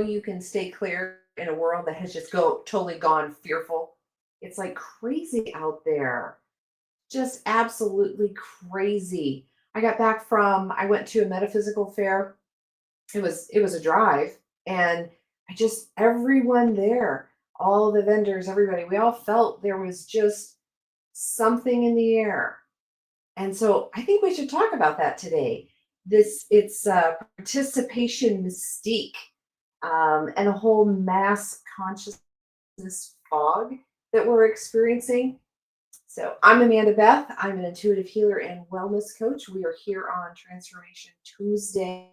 you can stay clear in a world that has just totally gone fearful. It's like crazy out there. Just absolutely crazy. I went to a metaphysical fair. It was a drive, and I just everyone there, all the vendors, everybody, we all felt there was just something in the air. And so I think we should talk about that today. It's participation mystique, and a whole mass consciousness fog that we're experiencing. So I'm Amanda Beth. I'm an intuitive healer and wellness coach. We are here on Transformation Tuesday.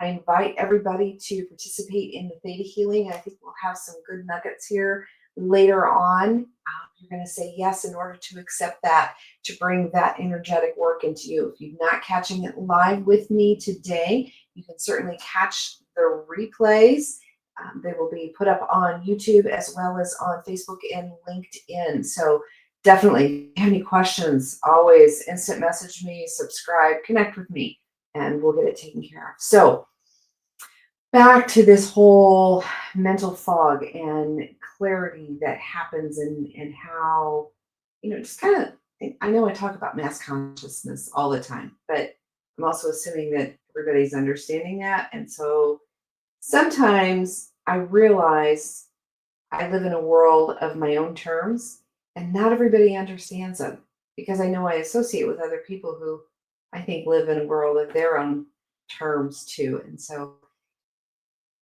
I invite everybody to participate in the theta healing. I think we'll have some good nuggets here later on. You're going to say yes in order to accept that, to bring that energetic work into you. If you're not catching it live with me today, you can certainly catch the replays. They will be put up on YouTube as well as on Facebook and LinkedIn. So definitely, if you have any questions, always instant message me, subscribe, connect with me, and we'll get it taken care of. So back to this whole mental fog and clarity that happens, and how, just kind of, I know I talk about mass consciousness all the time, but I'm also assuming that everybody's understanding that. And so sometimes I realize I live in a world of my own terms, and not everybody understands them, because I know I associate with other people who I think live in a world of their own terms too. And so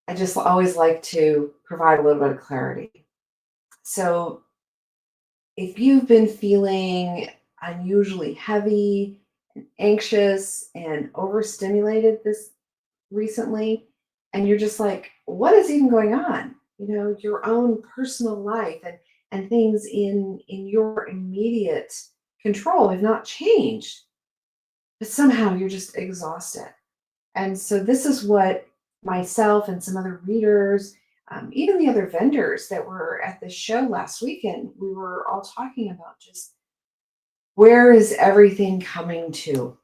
I just always like to provide a little bit of clarity. So if you've been feeling unusually heavy and anxious and overstimulated this recently, and you're just like, what is even going on? Your own personal life and things in your immediate control have not changed, but somehow you're just exhausted. And so this is what myself and some other readers, even the other vendors that were at the show last weekend, we were all talking about, just where is everything coming to?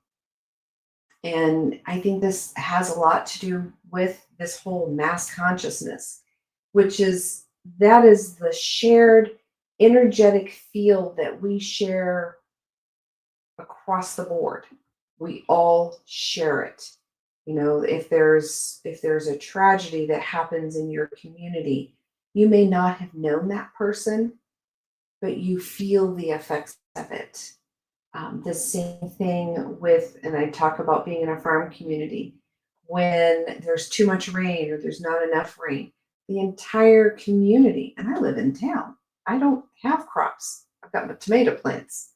And I think this has a lot to do with this whole mass consciousness, that is the shared energetic field that we share across the board. We all share it. If there's a tragedy that happens in your community, you may not have known that person, but you feel the effects of it. The same thing with, and I talk about being in a farm community, when there's too much rain or there's not enough rain, the entire community, and I live in town, I don't have crops. I've got my tomato plants.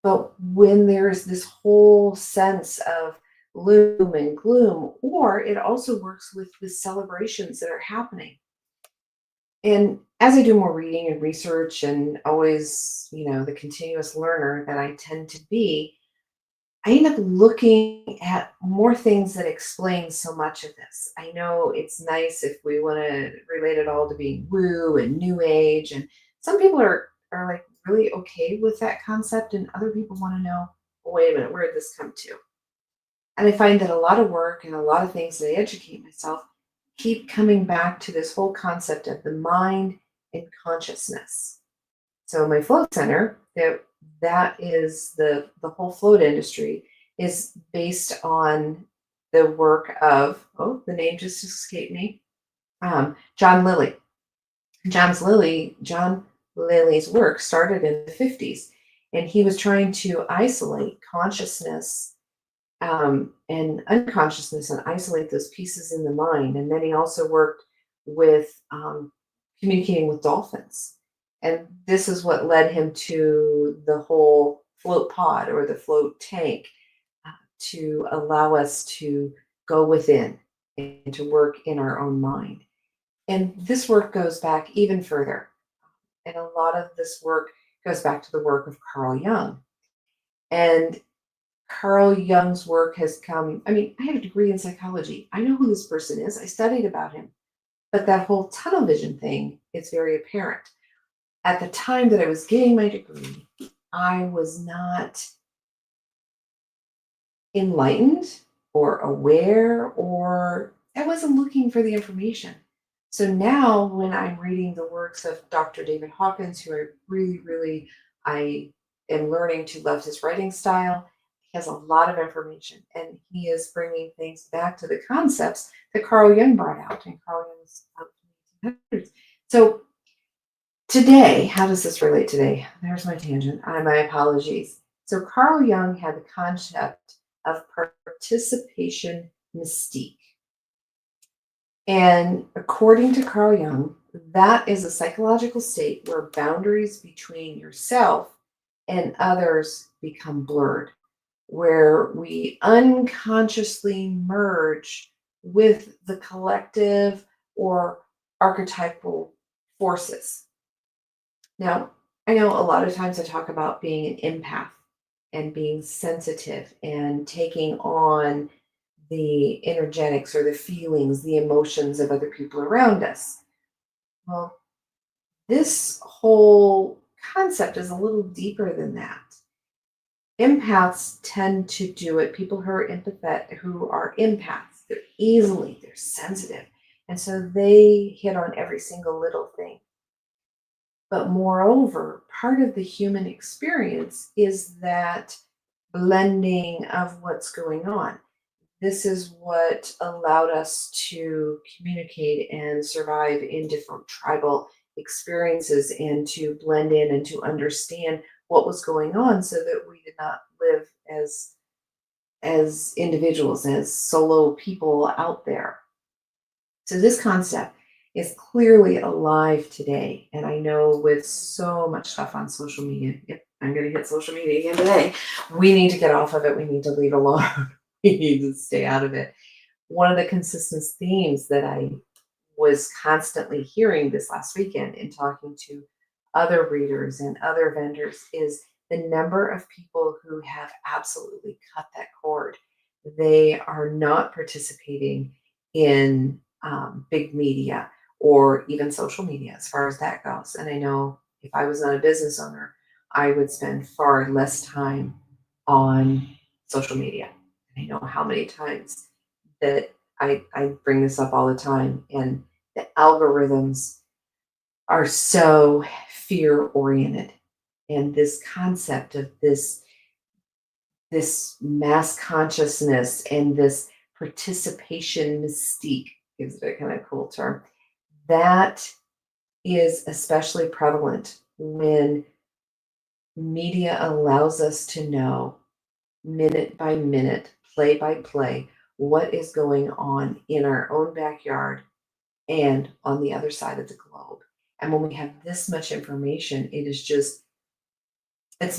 But when there's this whole sense of gloom and gloom, or it also works with the celebrations that are happening. And as I do more reading and research, and always, the continuous learner that I tend to be, I end up looking at more things that explain so much of this. I know it's nice if we want to relate it all to being woo and new age. And some people are like really okay with that concept, and other people want to know, well, wait a minute, where did this come to? And I find that a lot of work and a lot of things that I educate myself keep coming back to this whole concept of the mind and consciousness. So my float center, that is the whole float industry, is based on the work of, the name just escaped me, John Lilly. John Lilly's work started in the 50s, and he was trying to isolate consciousness and unconsciousness, and isolate those pieces in the mind. And then he also worked with communicating with dolphins. And this is what led him to the whole float pod or the float tank, to allow us to go within and to work in our own mind. And this work goes back even further. And a lot of this work goes back to the work of Carl Jung. And Carl Jung's work has come, I have a degree in psychology. I know who this person is. I studied about him. But that whole tunnel vision thing is very apparent. At the time that I was getting my degree, I was not enlightened or aware or I wasn't looking for the information. So now when I'm reading the works of Dr. David Hawkins, who I am learning to love his writing style, he has a lot of information and he is bringing things back to the concepts that Carl Jung brought out in Carl Jung's 1800s. So today, how does this relate today? There's my tangent. My apologies. So Carl Jung had the concept of participation mystique. And according to Carl Jung, that is a psychological state where boundaries between yourself and others become blurred, where we unconsciously merge with the collective or archetypal forces. Now, I know a lot of times I talk about being an empath and being sensitive and taking on the energetics or the feelings, the emotions of other people around us. Well, this whole concept is a little deeper than that. Empaths tend to do it. People who are empathetic, who are empaths, they're sensitive. And so they hit on every single little thing. But moreover, part of the human experience is that blending of what's going on. This is what allowed us to communicate and survive in different tribal experiences and to blend in and to understand what was going on so that we did not live as individuals, as solo people out there. So this concept is clearly alive today. And I know with so much stuff on social media, yep, I'm going to hit social media again today. We need to get off of it. We need to leave it alone. We need to stay out of it. One of the consistent themes that I was constantly hearing this last weekend in talking to other readers and other vendors is the number of people who have absolutely cut that cord. They are not participating in big media or even social media as far as that goes. And I know if I was not a business owner, I would spend far less time on social media. I know how many times that I bring this up all the time, and the algorithms are so fear oriented. And this concept of this mass consciousness and this participation mystique gives it a kind of cool term. That is especially prevalent when media allows us to know minute by minute, play by play, what is going on in our own backyard and on the other side of the globe. And when we have this much information, it's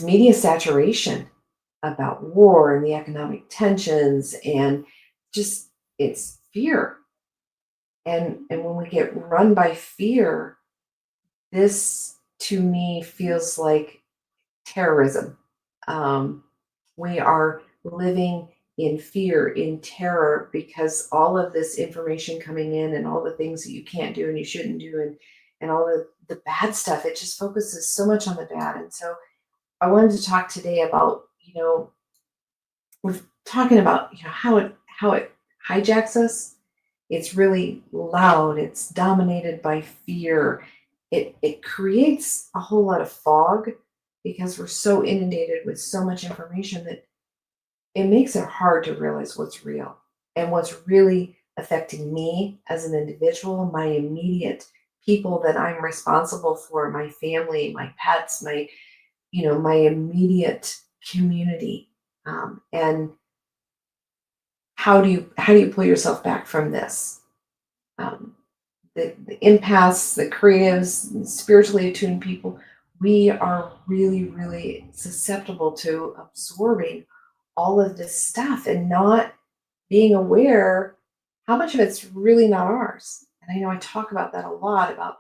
media saturation about war and the economic tensions and just it's fear. And when we get run by fear, this to me feels like terrorism. We are living in fear, in terror, because all of this information coming in and all the things that you can't do and you shouldn't do and all the bad stuff, it just focuses so much on the bad. And so I wanted to talk today about, we're talking about how it hijacks us. It's really loud. It's dominated by fear. It creates a whole lot of fog because we're so inundated with so much information that it makes it hard to realize what's real and what's really affecting me as an individual, my immediate people that I'm responsible for, my family, my pets, my immediate community. And how do you pull yourself back from this? Um, the empaths, the creatives, spiritually attuned people, we are really, really susceptible to absorbing all of this stuff and not being aware how much of it's really not ours. And I know I talk about that a lot about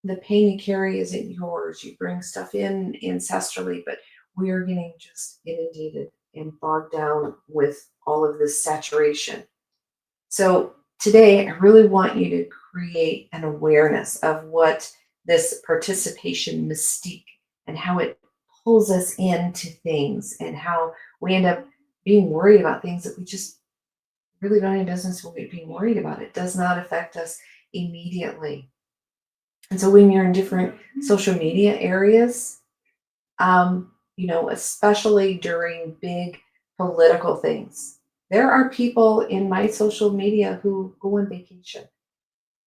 the pain you carry isn't yours. You bring stuff in ancestrally, but we are getting just inundated and bogged down with all of this saturation. So today, I really want you to create an awareness of what this participation mystique and how it pulls us into things and how we end up being worried about things that we just really don't have business being worried about. It does not affect us immediately. And so when you're in different social media areas, especially during big political things, there are people in my social media who go on vacation.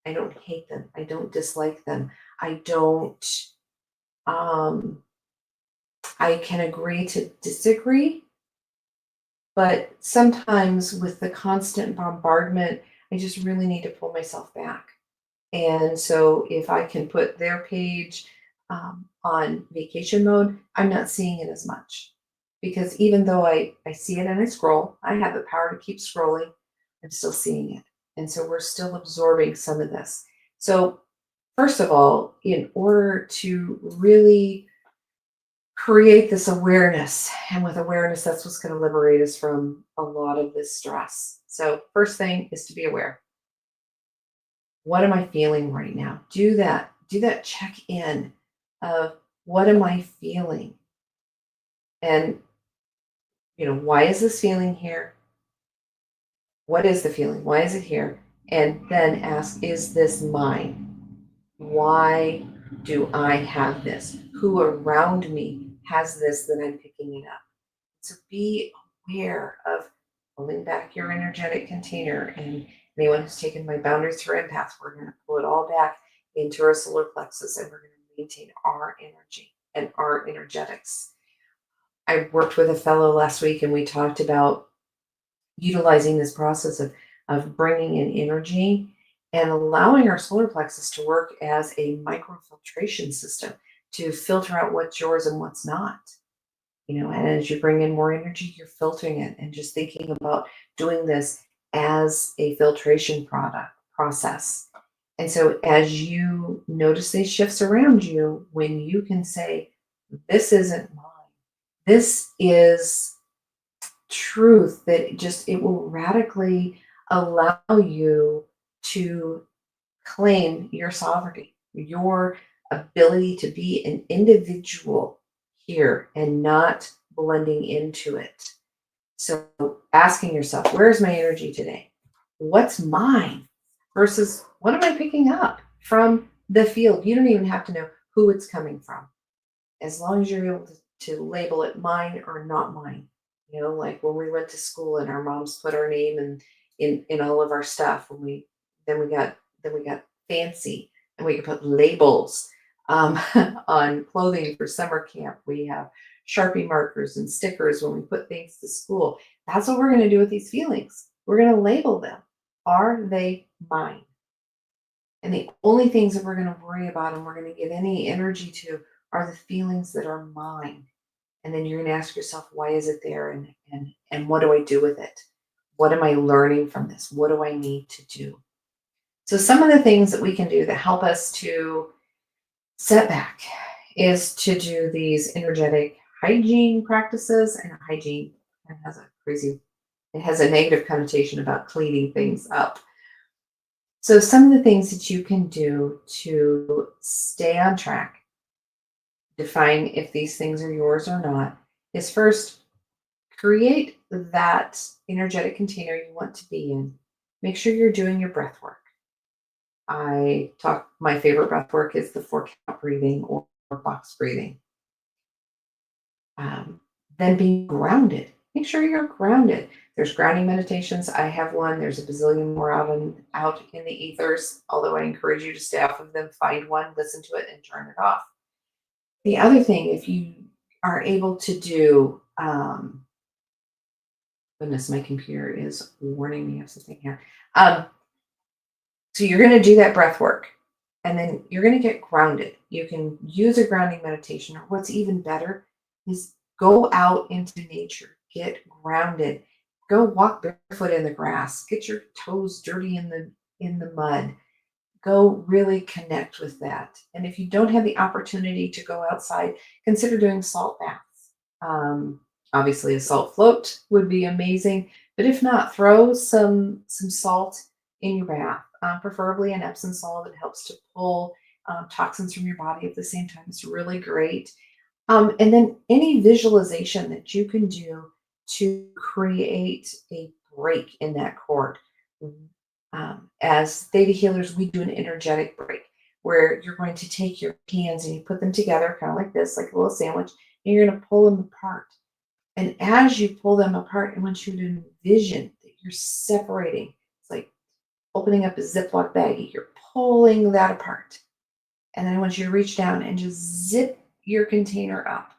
I don't hate them. I don't dislike them. I don't, um, I can agree to disagree, but sometimes with the constant bombardment, I just really need to pull myself back. And so if I can put their page on vacation mode, I'm not seeing it as much. Because even though I see it and I scroll, I have the power to keep scrolling, I'm still seeing it. And so we're still absorbing some of this. So, first of all, in order to really create this awareness, and with awareness, that's what's going to liberate us from a lot of this stress. So, first thing is to be aware. What am I feeling right now? Do that check in of what am I feeling? And why is this feeling here? What is the feeling? Why is it here? And then ask, is this mine? Why do I have this? Who around me has this that I'm picking it up? So be aware of pulling back your energetic container. And anyone who's taken my boundaries for empaths, we're going to pull it all back into our solar plexus, and we're going to maintain our energy and our energetics. I worked with a fellow last week, and we talked about utilizing this process of bringing in energy and allowing our solar plexus to work as a microfiltration system to filter out what's yours and what's not. And as you bring in more energy, you're filtering it, and just thinking about doing this as a filtration product process. And so as you notice these shifts around you, when you can say, this isn't mine, this is truth, that it will radically allow you to claim your sovereignty, your ability to be an individual here and not blending into it. So asking yourself, where's my energy today? What's mine versus what am I picking up from the field? You don't even have to know who it's coming from, as long as you're able to label it mine or not mine. Like when we went to school and our moms put our name in all of our stuff, when we then we got fancy, and we could put labels on clothing for summer camp. We have Sharpie markers and stickers when we put things to school. That's what we're going to do with these feelings. We're going to label them. Are they mine? And the only things that we're going to worry about and we're going to give any energy to are the feelings that are mine. And then you're going to ask yourself, why is it there? And what do I do with it? What am I learning from this? What do I need to do? So some of the things that we can do that help us to set back is to do these energetic hygiene practices. And hygiene it has a negative connotation about cleaning things up. So some of the things that you can do to stay on track, define if these things are yours or not, is first create that energetic container you want to be in. Make sure you're doing your breath work. My favorite breath work is the 4 count breathing or box breathing. Then being grounded. Make sure you're grounded. There's grounding meditations. I have one. There's a bazillion more out in the ethers. Although I encourage you to stay off of them, find one, listen to it, and turn it off. The other thing, if you are able to do, goodness, my computer is warning me of something here. So you're going to do that breath work, and then you're going to get grounded. You can use a grounding meditation, or what's even better is go out into nature, get grounded, go walk barefoot in the grass, get your toes dirty in the mud, go really connect with that. And if you don't have the opportunity to go outside, consider doing salt baths. Obviously, a salt float would be amazing, but if not, throw some salt in your bath, preferably an Epsom salt that helps to pull toxins from your body at the same time. It's really great. And then any visualization that you can do to create a break in that cord. As theta healers, we do an energetic break where you're going to take your hands and you put them together, kind of like this, like a little sandwich, and you're going to pull them apart. And as you pull them apart, I want you to envision that you're separating. It's like opening up a Ziploc baggie. You're pulling that apart. And then I want you to reach down and just zip your container up.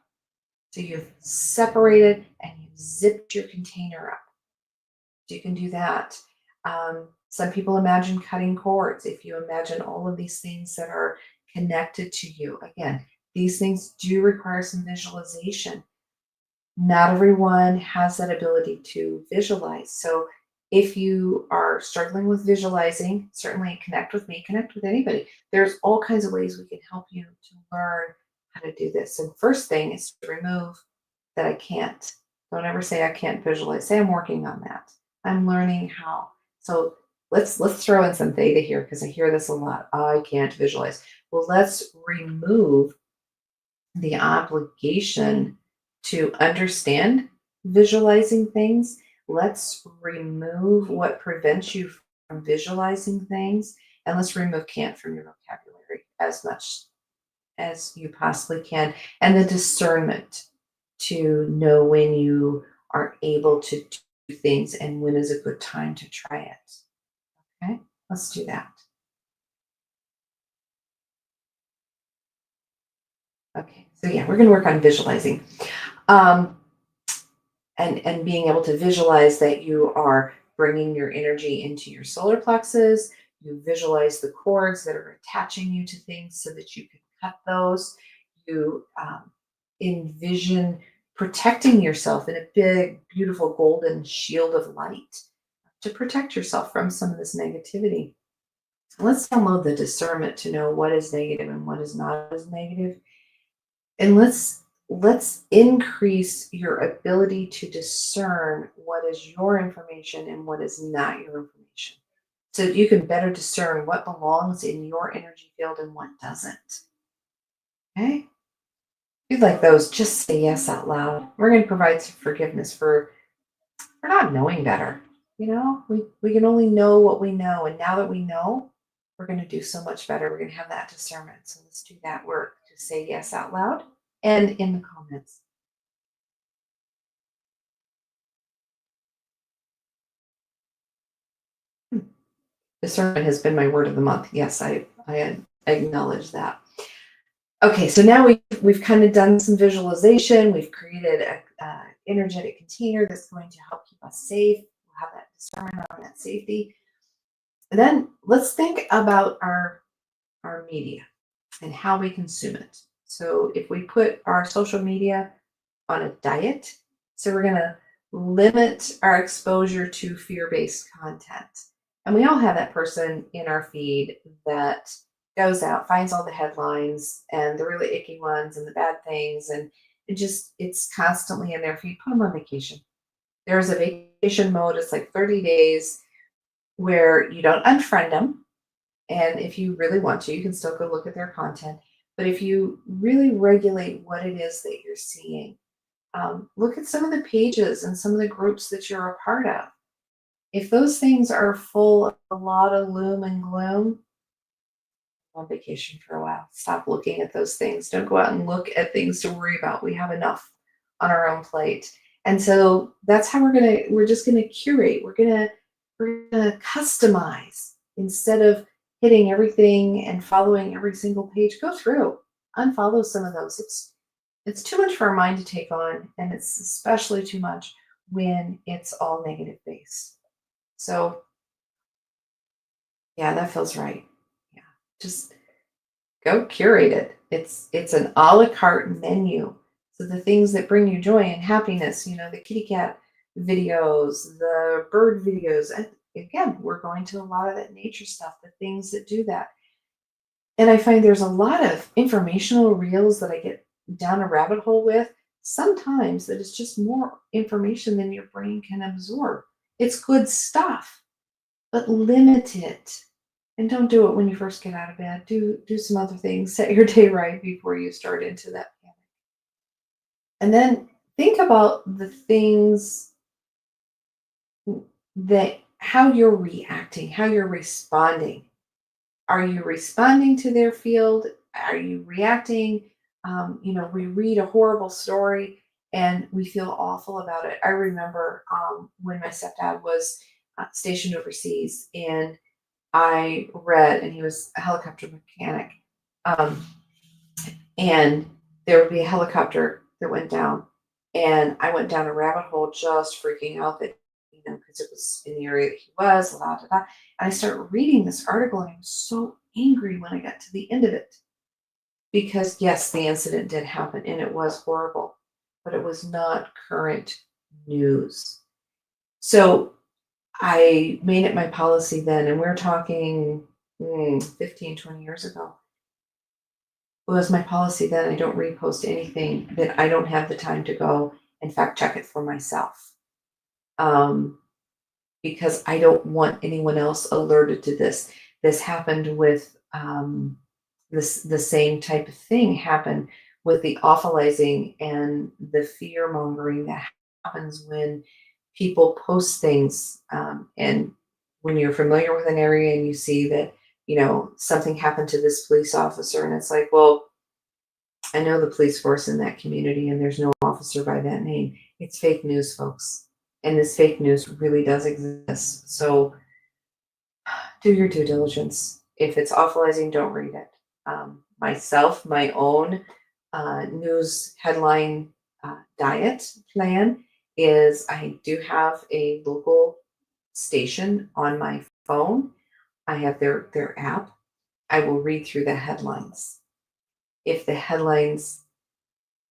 So you've separated and you've zipped your container up. So you can do that. Some people imagine cutting cords. If you imagine all of these things that are connected to you, again, these things do require some visualization. Not everyone has that ability to visualize. So if you are struggling with visualizing, certainly connect with me, connect with anybody. There's all kinds of ways we can help you to learn how to do this. And first thing is to remove that I can't. Don't ever say I can't visualize. Say I'm working on that. I'm learning how. So let's throw in some theta here because I hear this a lot. I can't visualize. Well, let's remove the obligation to understand visualizing things. Let's remove what prevents you from visualizing things, and let's remove can't from your vocabulary as much as you possibly can, and the discernment to know when you are able to do things and when is a good time to try it. Okay, let's do that. Okay, so yeah, we're going to work on visualizing. Um, and being able to visualize that you are bringing your energy into your solar plexus. You visualize the cords that are attaching you to things so that you can cut those. You envision protecting yourself in a big, beautiful golden shield of light to protect yourself from some of this negativity. Let's download the discernment to know what is negative and what is not as negative. And let's increase your ability to discern what is your information and what is not your information. So you can better discern what belongs in your energy field and what doesn't. Okay? If you'd like those, just say yes out loud. We're going to provide some forgiveness for not knowing better. We can only know what we know. And now that we know, we're going to do so much better. We're going to have that discernment. So let's do that work. Just say yes out loud and in the comments. Discernment has been my word of the month. Yes, I acknowledge that. Okay, so now we've kind of done some visualization. We've created a energetic container that's going to help keep us safe. We'll have that discernment on that safety. And then let's think about our media and how we consume it. So if we put our social media on a diet, so we're going to limit our exposure to fear-based content. And we all have that person in our feed that goes out, finds all the headlines and the really icky ones and the bad things. And it's constantly in their feed. Put them on vacation. There's a vacation mode. It's like 30 days where you don't unfriend them. And if you really want to, you can still go look at their content. But if you really regulate what it is that you're seeing, look at some of the pages and some of the groups that you're a part of. If those things are full of a lot of gloom and gloom, on vacation for a while. Stop looking at those things. Don't go out and look at things to worry about. We have enough on our own plate. And so that's how we're just gonna curate. We're gonna customize instead of hitting everything and following every single page. Go through, unfollow some of those. It's too much for our mind to take on, and it's especially too much when it's all negative based. So yeah, that feels right. Yeah, just go curate it. It's an a la carte menu. So the things that bring you joy and happiness, the kitty cat videos, the bird videos. And again, we're going to a lot of that nature stuff, the things that do that. And I find there's a lot of informational reels that I get down a rabbit hole with. Sometimes that is just more information than your brain can absorb. It's good stuff, but limit it. And don't do it when you first get out of bed. Do some other things. Set your day right before you start into that panic. And then think about the things that how you're reacting, how you're responding. Are you responding to their field? Are you reacting? We read a horrible story and we feel awful about it. I remember when my stepdad was stationed overseas, and I read, and he was a helicopter mechanic, um, and there would be a helicopter that went down, and I went down a rabbit hole just freaking out that, because it was in the area that he was, la, da, da. And I started reading this article, and I was so angry when I got to the end of it because, yes, the incident did happen and it was horrible, but it was not current news. So I made it my policy then, and we're talking 15, 20 years ago. It was my policy then. I don't repost anything that I don't have the time to go and fact check it for myself. Um, because I don't want anyone else alerted to this. This happened with the same type of thing happened with the awfulizing and the fear mongering that happens when people post things, and when you're familiar with an area and you see that something happened to this police officer, and it's like, well, I know the police force in that community and there's no officer by that name. It's fake news, folks. And this fake news really does exist. So do your due diligence. If it's awfulizing, don't read it. Myself, my own news headline diet plan is I do have a local station on my phone. I have their app. I will read through the headlines. If the headlines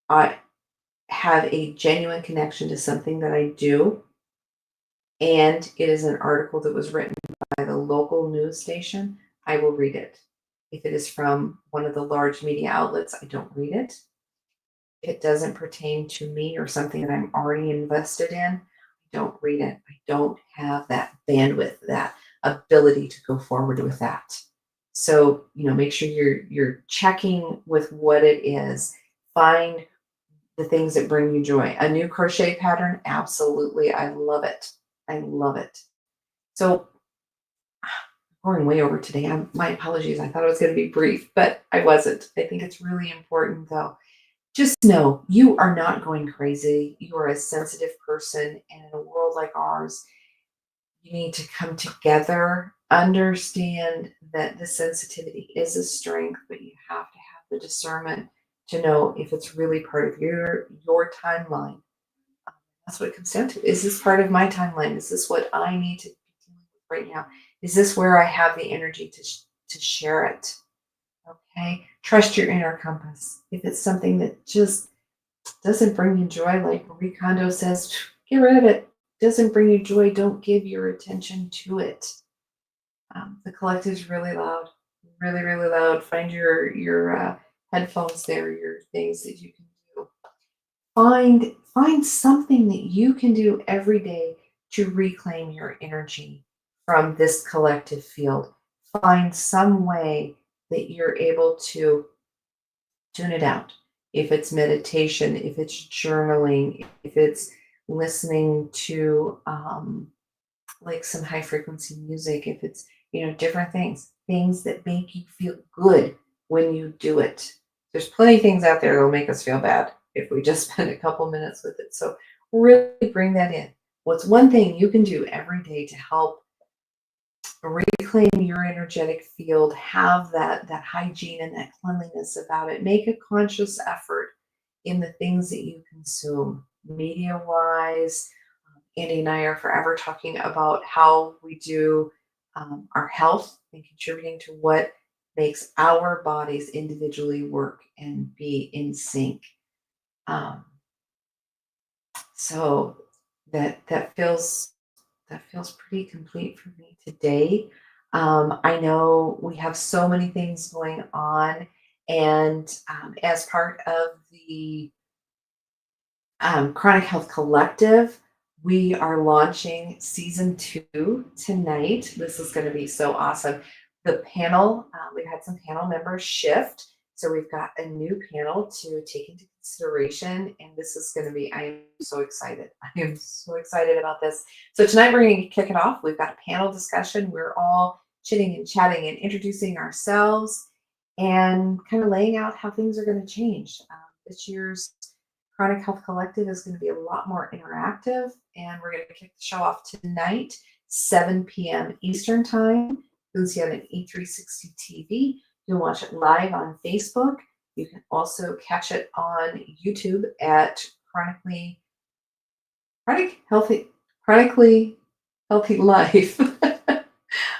have a genuine connection to something that I do, and it is an article that was written by the local news station, I will read it. If it is from one of the large media outlets, I don't read it. If it doesn't pertain to me or something that I'm already invested in, I don't read it. I don't have that bandwidth, that ability to go forward with that. So, make sure you're checking with what it is. Find the things that bring you joy. A new crochet pattern, absolutely. I love it. I love it. So, going way over today. My apologies. I thought it was going to be brief, but I wasn't. I think it's really important, though. Just know you are not going crazy. You are a sensitive person, and in a world like ours, you need to come together, understand that the sensitivity is a strength, but you have to have the discernment to know if it's really part of your timeline. That's what it comes down to. Is this part of my timeline? Is this what I need to be dealing with right now? Is this where I have the energy to share it? Okay. Trust your inner compass. If it's something that just doesn't bring you joy, like Marie Kondo says, get rid of it. Doesn't bring you joy, don't give your attention to it. The collective is really loud, really, really loud. Find your headphones there, your things that you can do. Find something that you can do every day to reclaim your energy from this collective field. Find some way that you're able to tune it out. If it's meditation, if it's journaling, if it's listening to like some high frequency music, if it's different things that make you feel good when you do it. There's plenty of things out there that will make us feel bad if we just spend a couple minutes with it. So really bring that in. What's one thing you can do every day to help reclaim your energetic field, have that hygiene and that cleanliness about it? Make a conscious effort in the things that you consume, media wise. Andy and I are forever talking about how we do our health and contributing to what makes our bodies individually work and be in sync. Um, so that feels pretty complete for me today. I know we have so many things going on, and as part of the Chronic Health Collective, we are launching season 2 tonight. This is going to be so awesome. The panel, we've had some panel members shift. So we've got a new panel to take into consideration, and this is going to be, I am so excited. I am so excited about this. So tonight we're going to kick it off. We've got a panel discussion. We're all chitting and chatting and introducing ourselves and kind of laying out how things are going to change. This year's Chronic Health Collective is going to be a lot more interactive, and we're going to kick the show off tonight, 7 p.m. Eastern Time. You can see it on E360 TV. You can watch it live on Facebook. You can also catch it on YouTube at chronically healthy life.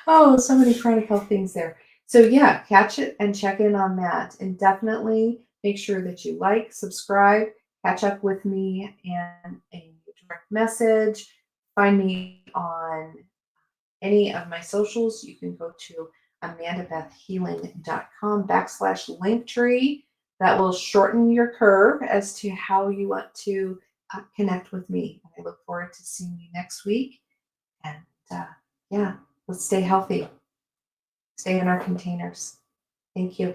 Oh, so many chronic health things there. So yeah, catch it and check in on that, and definitely make sure that you like, subscribe, catch up with me and a direct message. Find me on any of my socials. You can go to amandabethhealing.com/linktree. That will shorten your curve as to how you want to connect with me. I look forward to seeing you next week. And yeah, let's stay healthy, stay in our containers. Thank you.